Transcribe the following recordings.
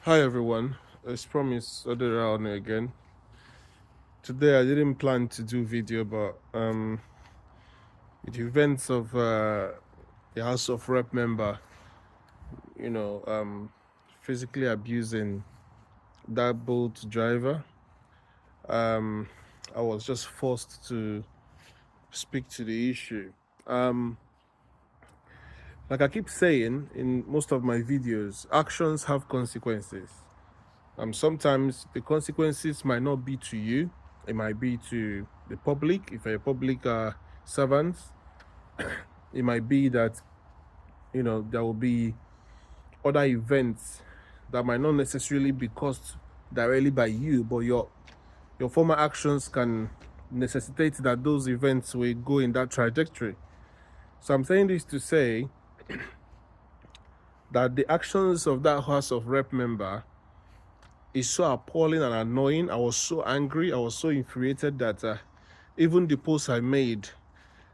Hi everyone, as promised, Odera again. Today I didn't plan to do video, but with the events of the House of Rep member, you know, physically abusing that boat driver, um, I was just forced to speak to the issue. Um, like I keep saying in most of my videos, actions have consequences. Sometimes the consequences might not be to you, it might be to the public. If you're a public servant, it might be that there will be other events that might not necessarily be caused directly by you, but your former actions can necessitate that those events will go in that trajectory. So I'm saying this to say that the actions of that House of Rep member is so appalling and annoying. I was so angry. I was so infuriated that even the posts I made,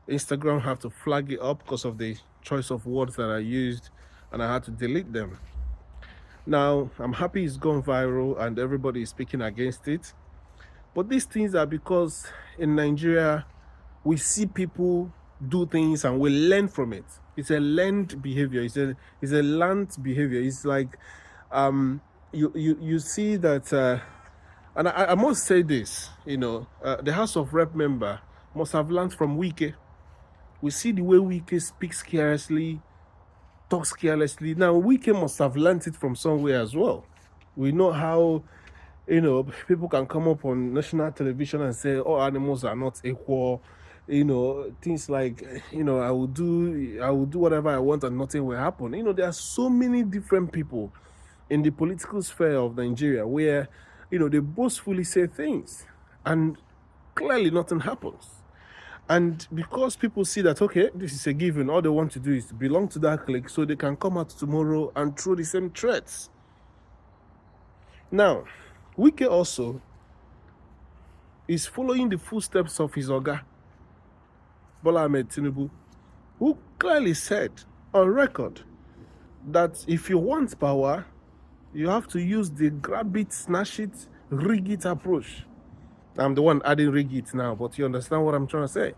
Instagram had to flag it up because of the choice of words that I used, and I had to delete them. Now, I'm happy it's gone viral and everybody is speaking against it. But these things are because in Nigeria, we see people do things and we learn from it. It's a learned behavior. It's a learned behavior. It's like you see that, and I must say this. The House of Rep member must have learned from Wike. We see the way Wike speaks carelessly, talks carelessly. Now, Wike must have learned it from somewhere as well. We know how, people can come up on national television and say, all animals are not equal. Things like, I will do whatever I want and nothing will happen. There are so many different people in the political sphere of Nigeria where, they boastfully say things and clearly nothing happens. And because people see that, okay, this is a given, all they want to do is to belong to that clique so they can come out tomorrow and throw the same threats. Now, Wike also is following the footsteps of his Oga, Bola Ahmed Tinubu, who clearly said on record that if you want power, you have to use the grab it, snatch it, rig it approach. I'm the one adding rig it now, but you understand what I'm trying to say.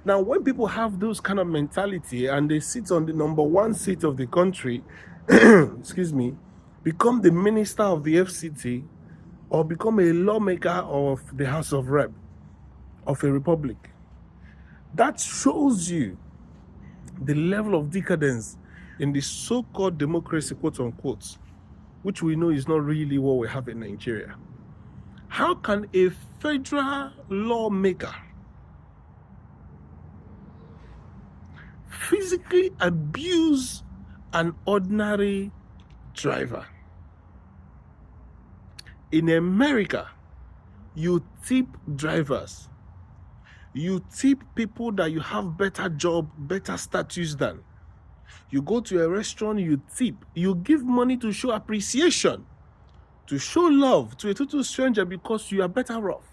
Now, when people have those kind of mentality and they sit on the number one seat of the country, excuse me, become the minister of the FCT or become a lawmaker of the House of Rep of a republic, that shows you the level of decadence in the so-called democracy, quote unquote, which we know is not really what we have in Nigeria. How can a federal lawmaker physically abuse an ordinary driver? In America, you tip drivers. You tip people that you have better job, better status than. You go to a restaurant, you tip. You give money to show appreciation, to show love to a total stranger because you are better off.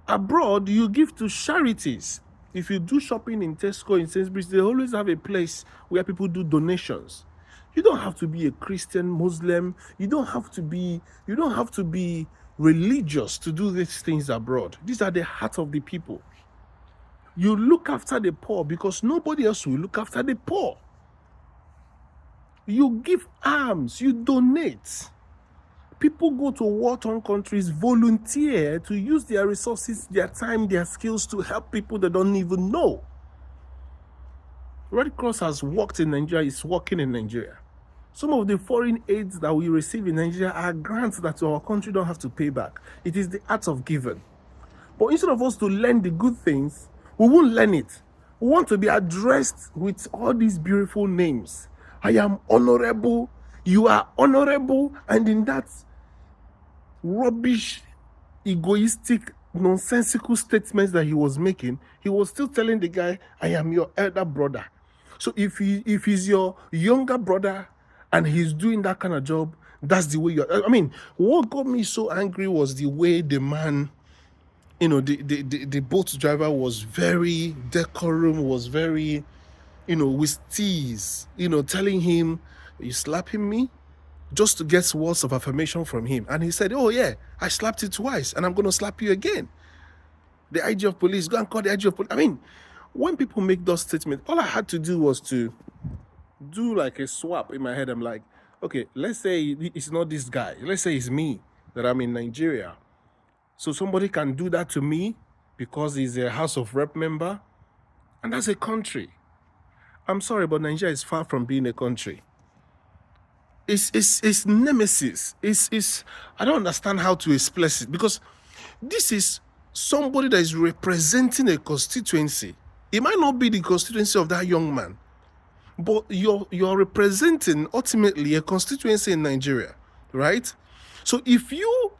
Abroad, you give to charities. If you do shopping in Tesco, in Sainsbury's, they always have a place where people do donations. You don't have to be a Christian, Muslim. You don't have to be religious to do these things abroad. These are the heart of the people. You look after the poor because nobody else will look after the poor. You give alms, you donate. People go to war-torn countries, volunteer to use their resources, their time, their skills to help people they don't even know. Red Cross has worked in Nigeria, is working in Nigeria. Some of the foreign aids that we receive in Nigeria are grants that our country don't have to pay back. It is the art of giving. But instead of us to learn the good things, we won't learn it. We want to be addressed with all these beautiful names. I am honorable, you are honorable, and in that rubbish, egoistic, nonsensical statements that he was making, he was still telling the guy, I am your elder brother. So if he's your younger brother and he's doing that kind of job, that's the way you're. I mean, what got me so angry was the way the man, the boat driver was very decorum, was very, with tease, telling him, are you slapping me? just to get words of affirmation from him. And he said, oh yeah, I slapped you twice and I'm going to slap you again. The IG of police, go and call the IG of police. I mean, when people make those statements, all I had to do was to do like a swap in my head. I'm like, okay, let's say it's not this guy. Let's say it's me, that I'm in Nigeria. So somebody can do that to me because he's a House of Rep member, and that's a country. I'm sorry, but Nigeria is far from being a country. It's nemesis. It's I don't understand how to express it, because this is somebody that is representing a constituency. It might not be the constituency of that young man, but you're representing ultimately a constituency in Nigeria, right? So if you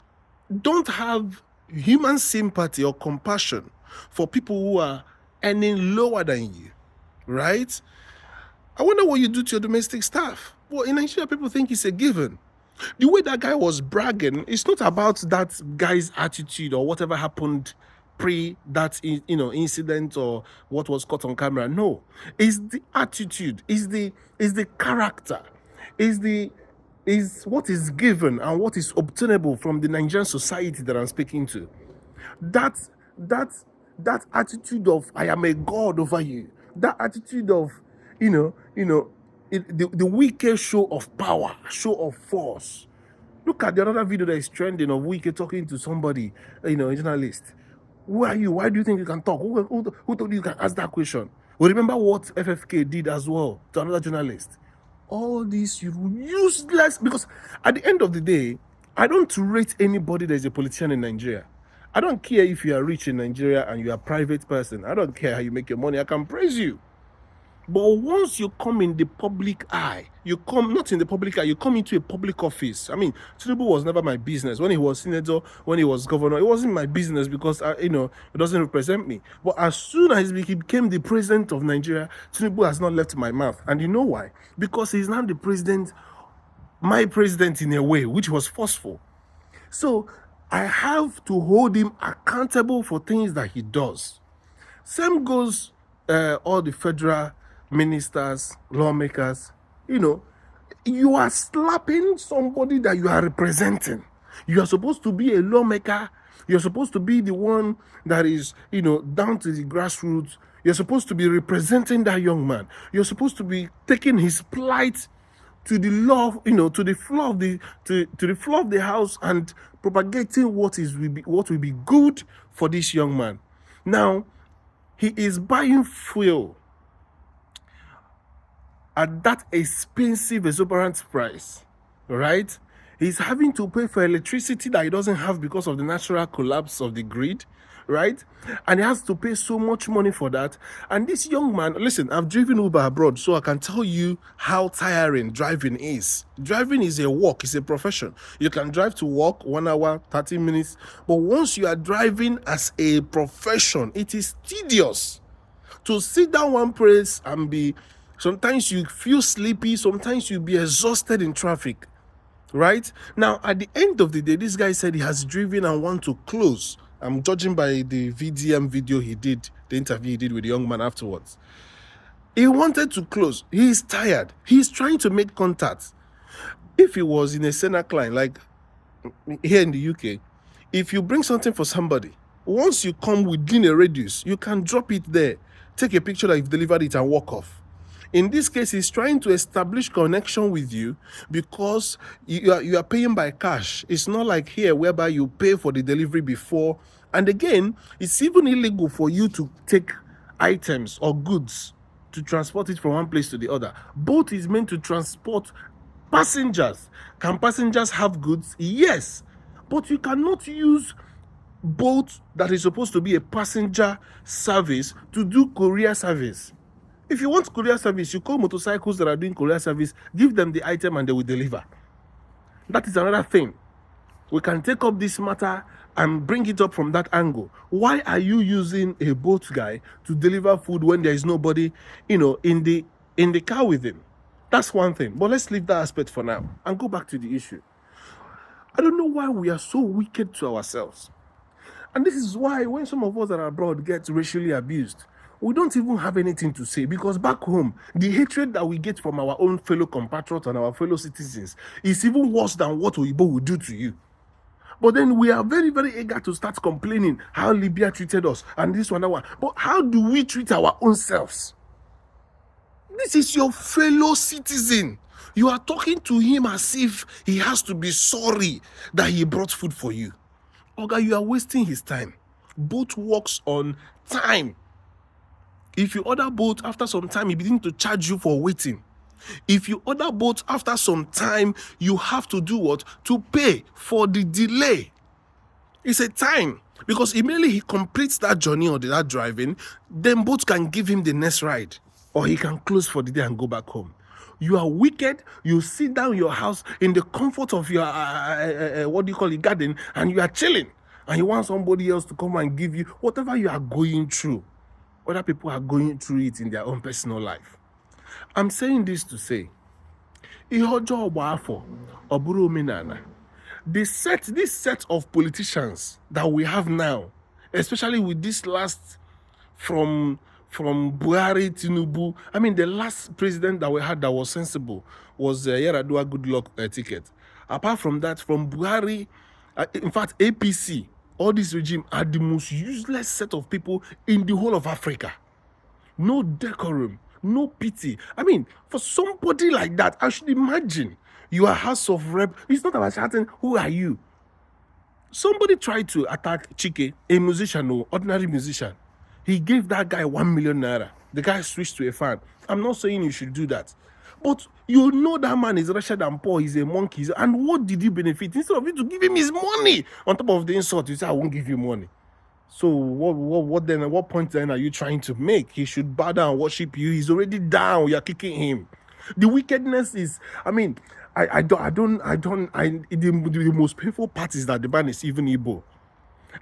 don't have human sympathy or compassion for people who are earning lower than you, right? I wonder what you do to your domestic staff. Well, in Nigeria, people think it's a given. The way that guy was bragging, it's not about that guy's attitude or whatever happened pre that incident or what was caught on camera. No, it's the attitude, is the character, is what is given and what is obtainable from the Nigerian society that I'm speaking to. That that that attitude of I am a god over you. That attitude of the Wike show of power, show of force. Look at the other video that is trending of Wike talking to somebody, a journalist. Who are you? Why do you think you can talk? Who told you can ask that question? Well, remember what FFK did as well to another journalist. All these useless, because at the end of the day, I don't rate anybody that is a politician in Nigeria. I don't care if you are rich in Nigeria and you are a private person. I don't care how you make your money. I can praise you. But once you come in the public eye, you come not in the public eye, you come into a public office. I mean, Tinubu was never my business. When he was senator, when he was governor, it wasn't my business because, it doesn't represent me. But as soon as he became the president of Nigeria, Tinubu has not left my mouth. And you know why? Because he's now the president, my president in a way, which was forceful. So I have to hold him accountable for things that he does. Same goes all the federal ministers, lawmakers. You are slapping somebody that you are representing. You are supposed to be a lawmaker. You're supposed to be the one that is, down to the grassroots. You're supposed to be representing that young man. You're supposed to be taking his plight to the law, to the floor of the floor of the house and propagating what will be good for this young man. Now, he is buying fuel at that expensive, exorbitant price, right? He's having to pay for electricity that he doesn't have because of the natural collapse of the grid, right? And he has to pay so much money for that. And this young man, listen, I've driven Uber abroad, so I can tell you how tiring driving is. Driving is a work, it's a profession. You can drive to work 1 hour, 30 minutes, but once you are driving as a profession, it is tedious. To sit down one place and sometimes you feel sleepy, sometimes you'll be exhausted in traffic, right? Now, at the end of the day, this guy said he has driven and want to close. I'm judging by the VDM video he did, the interview he did with the young man afterwards. He wanted to close. He is tired. He's trying to make contact. If he was in a Senate client, like here in the UK, if you bring something for somebody, once you come within a radius, you can drop it there, take a picture that you've delivered it and walk off. In this case, he's trying to establish connection with you because you are paying by cash. It's not like here whereby you pay for the delivery before. And again, it's even illegal for you to take items or goods to transport it from one place to the other. Boat is meant to transport passengers. Can passengers have goods? Yes. But you cannot use boat that is supposed to be a passenger service to do courier service. If you want courier service, you call motorcycles that are doing courier service, give them the item and they will deliver. That is another thing. We can take up this matter and bring it up from that angle. Why are you using a boat guy to deliver food when there is nobody, in the car with him? That's one thing. But let's leave that aspect for now and go back to the issue. I don't know why we are so wicked to ourselves. And this is why when some of us that are abroad get racially abused, we don't even have anything to say, because back home, the hatred that we get from our own fellow compatriots and our fellow citizens is even worse than what Oyibo will do to you. But then we are very, very eager to start complaining how Libya treated us and this one, that one. But how do we treat our own selves? This is your fellow citizen. You are talking to him as if he has to be sorry that he brought food for you. Oga, you are wasting his time. Boat works on time. If you order boat, after some time, he begins to charge you for waiting. If you order boat, after some time, you have to do what? To pay for the delay. It's a time. Because immediately he completes that journey or that driving, then boat can give him the next ride. Or he can close for the day and go back home. You are wicked. You sit down in your house in the comfort of your, garden, and you are chilling. And you want somebody else to come and give you whatever you are going through. Other people are going through it in their own personal life. I'm saying this to say, this set of politicians that we have now, especially with this last from Buhari, Tinubu. I mean, the last president that we had that was sensible was Yaradua Good Luck ticket. Apart from that, from Buhari, in fact, APC, all this regime are the most useless set of people in the whole of Africa. No decorum, no pity. I mean, for somebody like that, I should imagine you are House of Rep. It's not about shouting, who are you? Somebody tried to attack Chike, a musician, or ordinary musician. He gave that guy 1 million naira. The guy switched to a fan. I'm not saying you should do that. But you know that man is wretched and poor. He's a monkey. And what did you benefit? Instead of you to give him his money, on top of the insult, you say, I won't give you money. So what point then are you trying to make? He should bow down and worship you. He's already down. You're kicking him. The wickedness is, I mean, the most painful part is that the man is even Igbo.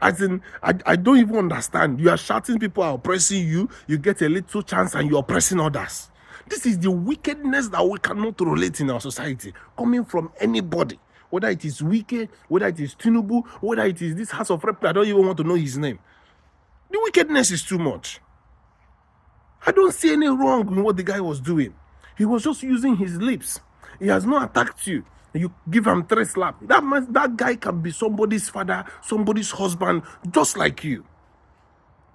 As in, I don't even understand. You are shouting, people are oppressing you. You get a little chance and you're oppressing others. This is the wickedness that we cannot relate in our society, coming from anybody. Whether it is Wike, whether it is Tinubu, whether it is this House of Rep, I don't even want to know his name. The wickedness is too much. I don't see any wrong in what the guy was doing. He was just using his lips. He has not attacked you. You give him 3 slaps. That guy can be somebody's father, somebody's husband, just like you.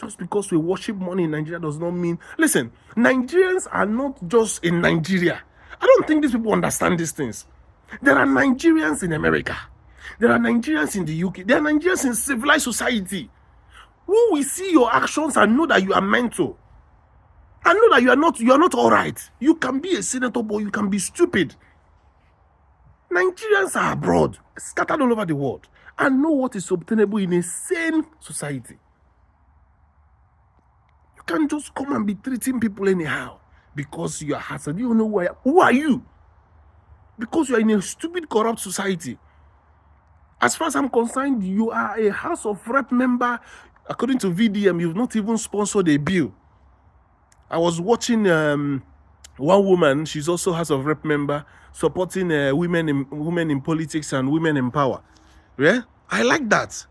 Just because we worship money in Nigeria does not mean... Listen, Nigerians are not just in Nigeria. I don't think these people understand these things. There are Nigerians in America. There are Nigerians in the UK. There are Nigerians in civilized society who will see your actions and know that you are mental. And know that you are not all right. You can be a senator, but you can be stupid. Nigerians are abroad, scattered all over the world, and know what is obtainable in a sane society. You can't just come and be treating people anyhow because you are hazard. You don't know who are you? Because you are in a stupid, corrupt society. As far as I'm concerned, you are a House of Rep member. According to VDM, you've not even sponsored a bill. I was watching one woman, she's also House of Rep member, supporting women in politics and women in power. Yeah? I like that.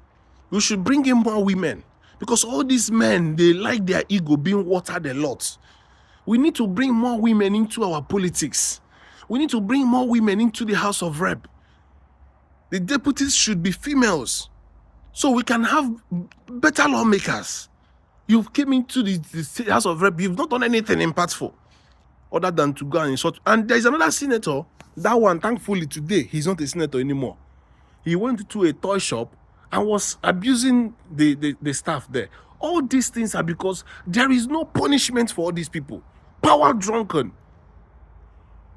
We should bring in more women. Because all these men, they like their ego being watered a lot. We need to bring more women into our politics. We need to bring more women into the House of Rep. The deputies should be females, so we can have better lawmakers. You came into the House of Rep, you've not done anything impactful other than to go and insult. And there's another senator, that one, thankfully today, he's not a senator anymore. He went to a toy shop and was abusing the staff there. All these things are because there is no punishment for all these people. Power drunken.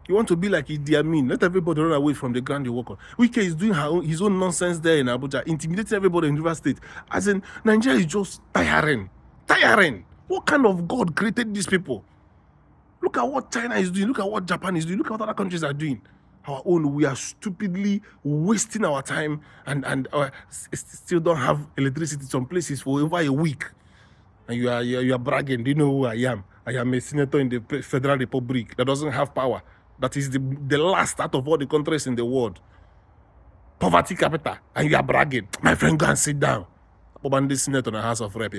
You want to be like Idi Amin. Let everybody run away from the ground you work on. Wike is doing his own nonsense there in Abuja, intimidating everybody in River State. As in, Nigeria is just tiring. Tiring. What kind of God created these people? Look at what China is doing. Look at what Japan is doing. Look at what other countries are doing. Our own, we are stupidly wasting our time and still don't have electricity some places for over a week. And you are bragging. Do you know who I am? I am a senator in the Federal Republic that doesn't have power. That is the last out of all the countries in the world. Poverty capital. And you are bragging. My friend, go and sit down. Obande senator in the House of Rep.